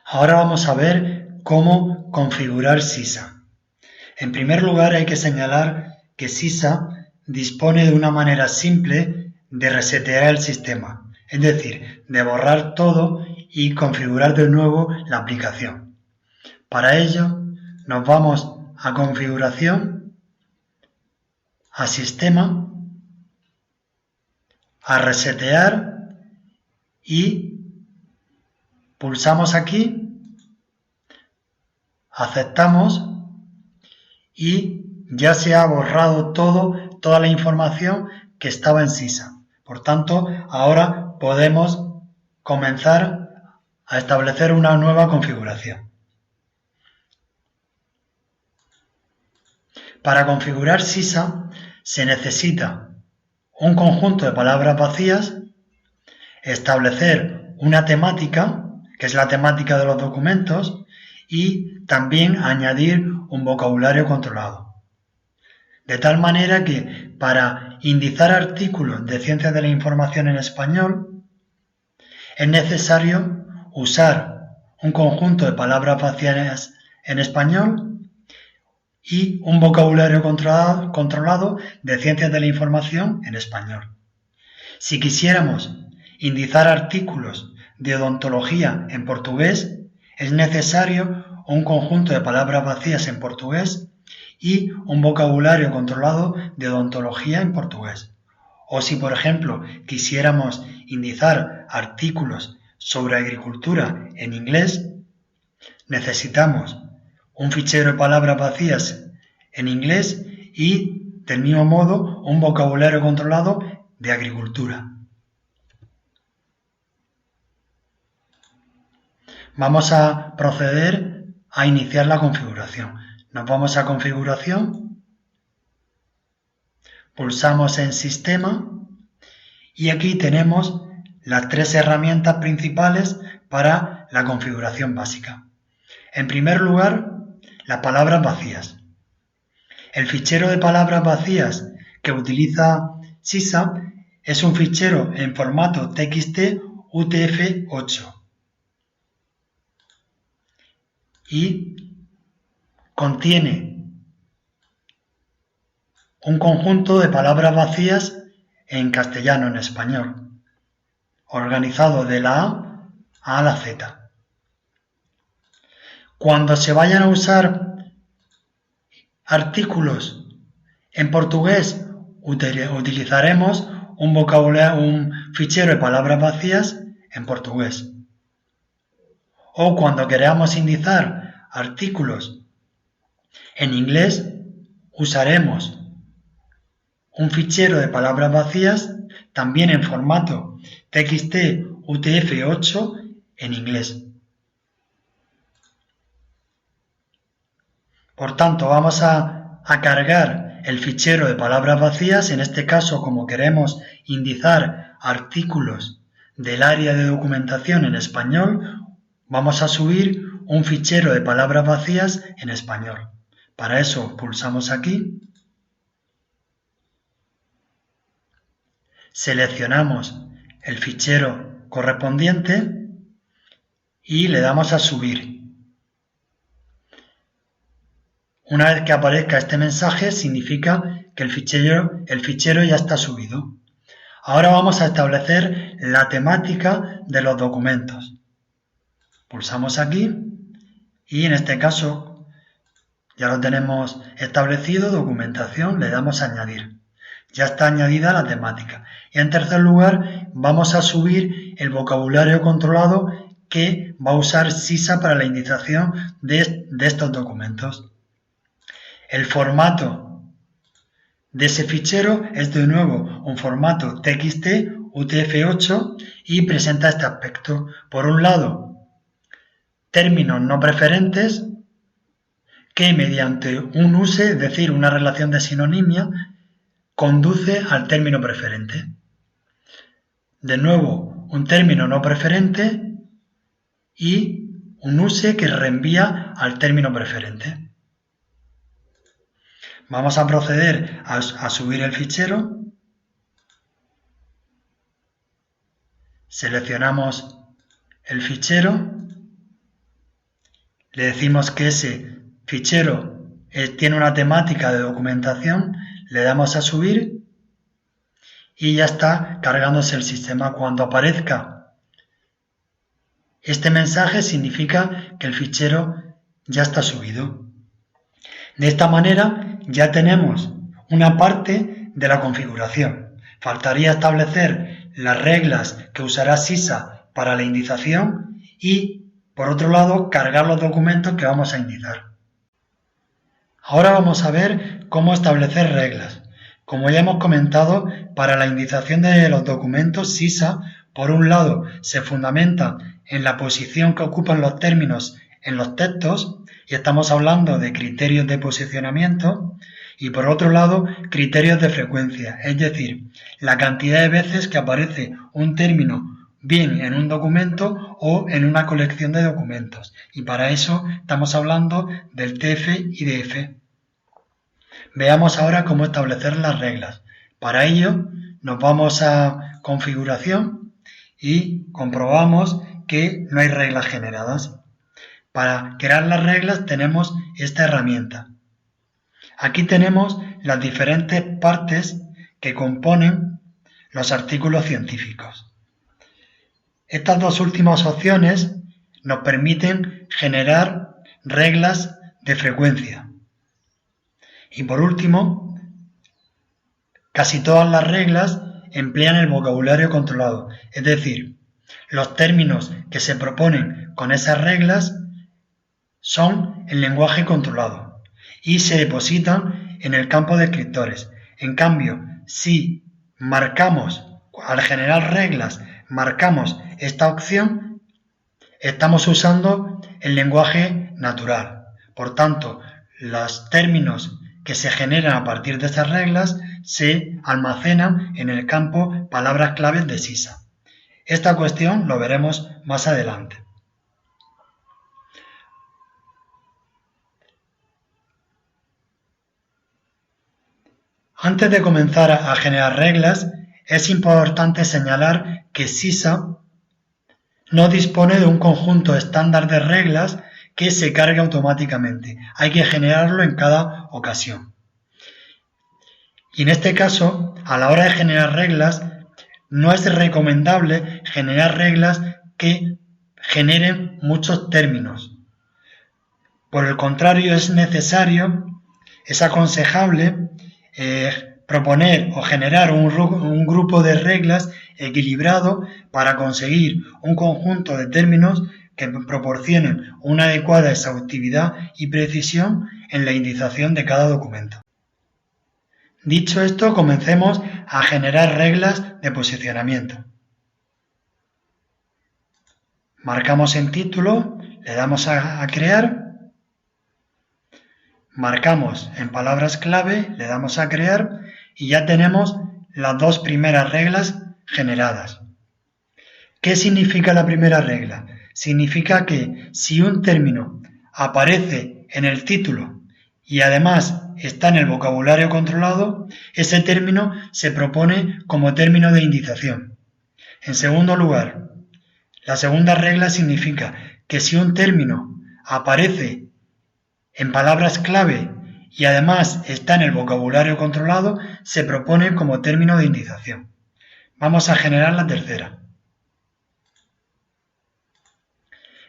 Ahora vamos a ver cómo configurar Sisa. En primer lugar hay que señalar que Sisa dispone de una manera simple de resetear el sistema, es decir, de borrar todo y configurar de nuevo la aplicación. Para ello nos vamos a Configuración, a Sistema, a Resetear y pulsamos aquí, aceptamos y ya se ha borrado toda la información que estaba en Sisa. Por tanto, ahora podemos comenzar a establecer una nueva configuración. Para configurar Sisa se necesita un conjunto de palabras vacías, establecer una temática, que es la temática de los documentos, y también añadir un vocabulario controlado. De tal manera que para indizar artículos de ciencias de la información en español es necesario usar un conjunto de palabras vacías en español y un vocabulario controlado de ciencias de la información en español. Si quisiéramos indizar artículos de odontología en portugués, es necesario un conjunto de palabras vacías en portugués y un vocabulario controlado de odontología en portugués. O si, por ejemplo, quisiéramos indizar artículos sobre agricultura en inglés, necesitamos un fichero de palabras vacías en inglés y, del mismo modo, un vocabulario controlado de agricultura. Vamos a proceder a iniciar la configuración. Nos vamos a Configuración, pulsamos en Sistema y aquí tenemos las tres herramientas principales para la configuración básica. En primer lugar, las palabras vacías. El fichero de palabras vacías que utiliza Sisa es un fichero en formato TXT UTF-8 y contiene un conjunto de palabras vacías en castellano, en español, organizado de la A a la Z. Cuando se vayan a usar artículos en portugués, utilizaremos un fichero de palabras vacías en portugués. O cuando queramos indizar artículos en inglés, usaremos un fichero de palabras vacías también en formato TXT UTF-8 en inglés. Por tanto, vamos a cargar el fichero de palabras vacías. En este caso, como queremos indizar artículos del área de documentación en español, vamos a subir un fichero de palabras vacías en español. Para eso pulsamos aquí, seleccionamos el fichero correspondiente y le damos a subir. Una vez que aparezca este mensaje, significa que el fichero ya está subido. Ahora vamos a establecer la temática de los documentos. Pulsamos aquí y en este caso ya lo tenemos establecido, documentación, le damos a añadir. Ya está añadida la temática. Y en tercer lugar vamos a subir el vocabulario controlado que va a usar Sisa para la indización de estos documentos. El formato de ese fichero es de nuevo un formato TXT UTF-8 y presenta este aspecto. Por un lado, términos no preferentes que mediante un use, es decir, una relación de sinonimia, conduce al término preferente. De nuevo, un término no preferente y un use que reenvía al término preferente. Vamos a proceder a subir el fichero. Seleccionamos el fichero le decimos que ese fichero tiene una temática de documentación, le damos a subir y ya está cargándose el sistema. Cuando aparezca este mensaje significa que el fichero ya está subido. De esta manera ya tenemos una parte de la configuración. Faltaría establecer las reglas que usará Sisa para la indización y, por otro lado, cargar los documentos que vamos a indizar. Ahora vamos a ver cómo establecer reglas. Como ya hemos comentado, para la indización de los documentos, Sisa, por un lado, se fundamenta en la posición que ocupan los términos en los textos, y estamos hablando de criterios de posicionamiento, y por otro lado, criterios de frecuencia, es decir, la cantidad de veces que aparece un término bien en un documento o en una colección de documentos, y para eso estamos hablando del TF y DF. Veamos ahora cómo establecer las reglas. Para ello, nos vamos a configuración y comprobamos que no hay reglas generadas. Para crear las reglas tenemos esta herramienta. Aquí tenemos las diferentes partes que componen los artículos científicos. Estas dos últimas opciones nos permiten generar reglas de frecuencia. Y por último, casi todas las reglas emplean el vocabulario controlado, es decir, los términos que se proponen con esas reglas son el lenguaje controlado y se depositan en el campo de descriptores. En cambio, si marcamos, al generar reglas, marcamos esta opción, estamos usando el lenguaje natural. Por tanto, los términos que se generan a partir de esas reglas se almacenan en el campo palabras claves de Sisa. Esta cuestión lo veremos más adelante. Antes de comenzar a generar reglas, es importante señalar que Sisa no dispone de un conjunto estándar de reglas que se cargue automáticamente. Hay que generarlo en cada ocasión. Y en este caso, a la hora de generar reglas, no es recomendable generar reglas que generen muchos términos. Por el contrario, es aconsejable proponer o generar un grupo de reglas equilibrado para conseguir un conjunto de términos que proporcionen una adecuada exhaustividad y precisión en la indización de cada documento. Dicho esto, comencemos a generar reglas de posicionamiento. Marcamos en título, le damos a crear. Marcamos en palabras clave, le damos a crear y ya tenemos las dos primeras reglas generadas. ¿Qué significa la primera regla? Significa que si un término aparece en el título y además está en el vocabulario controlado, ese término se propone como término de indización. En segundo lugar, la segunda regla significa que si un término aparece en palabras clave y además está en el vocabulario controlado, se propone como término de indización. Vamos a generar la tercera.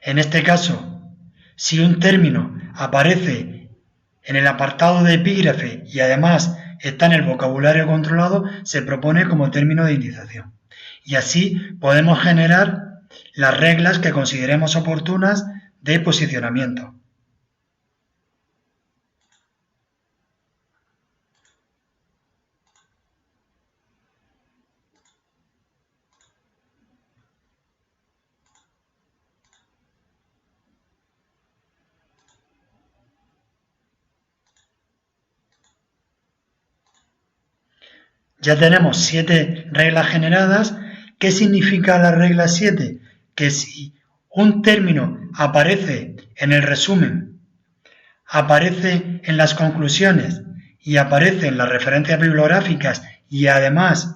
En este caso, si un término aparece en el apartado de epígrafe y además está en el vocabulario controlado, se propone como término de indización. Y así podemos generar las reglas que consideremos oportunas de posicionamiento. Ya tenemos 7 reglas generadas. ¿Qué significa la regla 7? Que si un término aparece en el resumen, aparece en las conclusiones y aparece en las referencias bibliográficas y además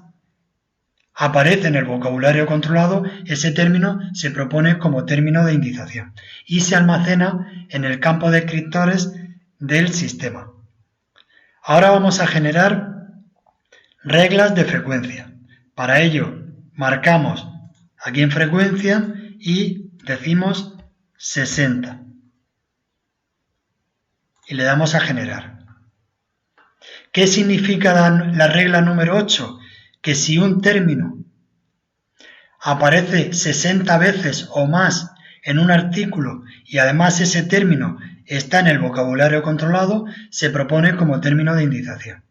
aparece en el vocabulario controlado, ese término se propone como término de indización y se almacena en el campo de descriptores del sistema. Ahora vamos a generar reglas de frecuencia. Para ello, marcamos aquí en frecuencia y decimos 60. Y le damos a generar. ¿Qué significa la regla número 8? Que si un término aparece 60 veces o más en un artículo y además ese término está en el vocabulario controlado, se propone como término de indización.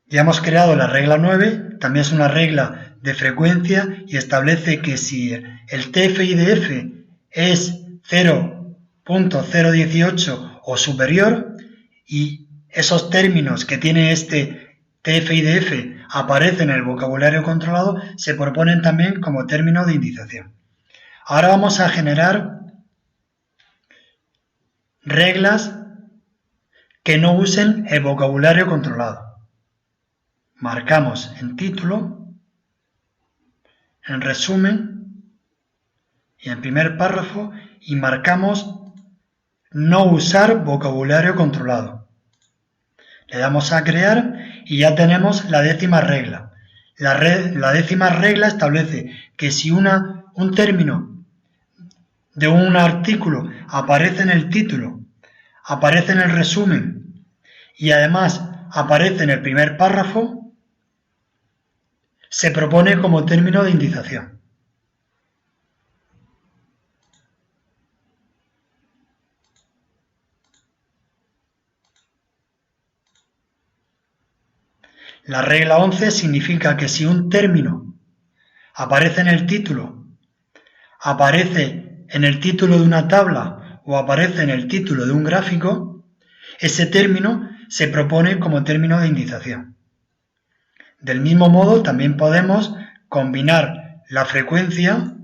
Ya hemos creado la regla 9, también es una regla de frecuencia y establece que si el TF-IDF es 0.018 o superior y esos términos que tiene este TF-IDF aparecen en el vocabulario controlado, se proponen también como término de indización. Ahora vamos a generar reglas que no usen el vocabulario controlado. Marcamos en título, en resumen y en primer párrafo y marcamos no usar vocabulario controlado. Le damos a crear y ya tenemos la 10ª regla. La 10ª regla establece que si un término de un artículo aparece en el título, aparece en el resumen y además aparece en el primer párrafo, se propone como término de indización. La regla 11 significa que si un término aparece en el título, aparece en el título de una tabla o aparece en el título de un gráfico, ese término se propone como término de indización. Del mismo modo, también podemos combinar la frecuencia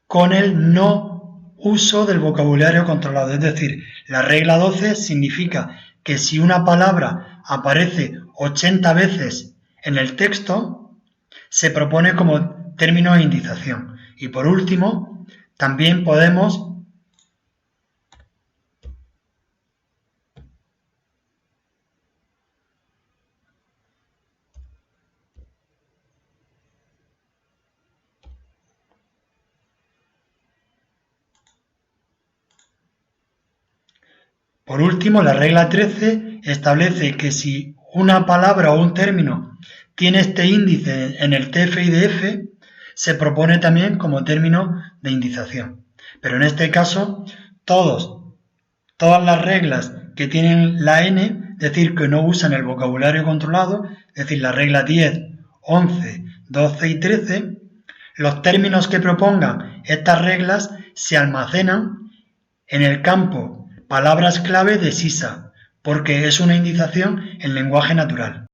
con el no uso del vocabulario controlado. Es decir, la regla 12 significa que si una palabra aparece 80 veces en el texto, se propone como término de indización. Y por último, también podemos la regla 13 establece que si una palabra o un término tiene este índice en el TF-IDF, se propone también como término de indización. Pero en este caso, todas las reglas que tienen la N, es decir, que no usan el vocabulario controlado, es decir, la regla 10, 11, 12 y 13, los términos que propongan estas reglas se almacenan en el campo palabras clave de SISA, porque es una indización en lenguaje natural.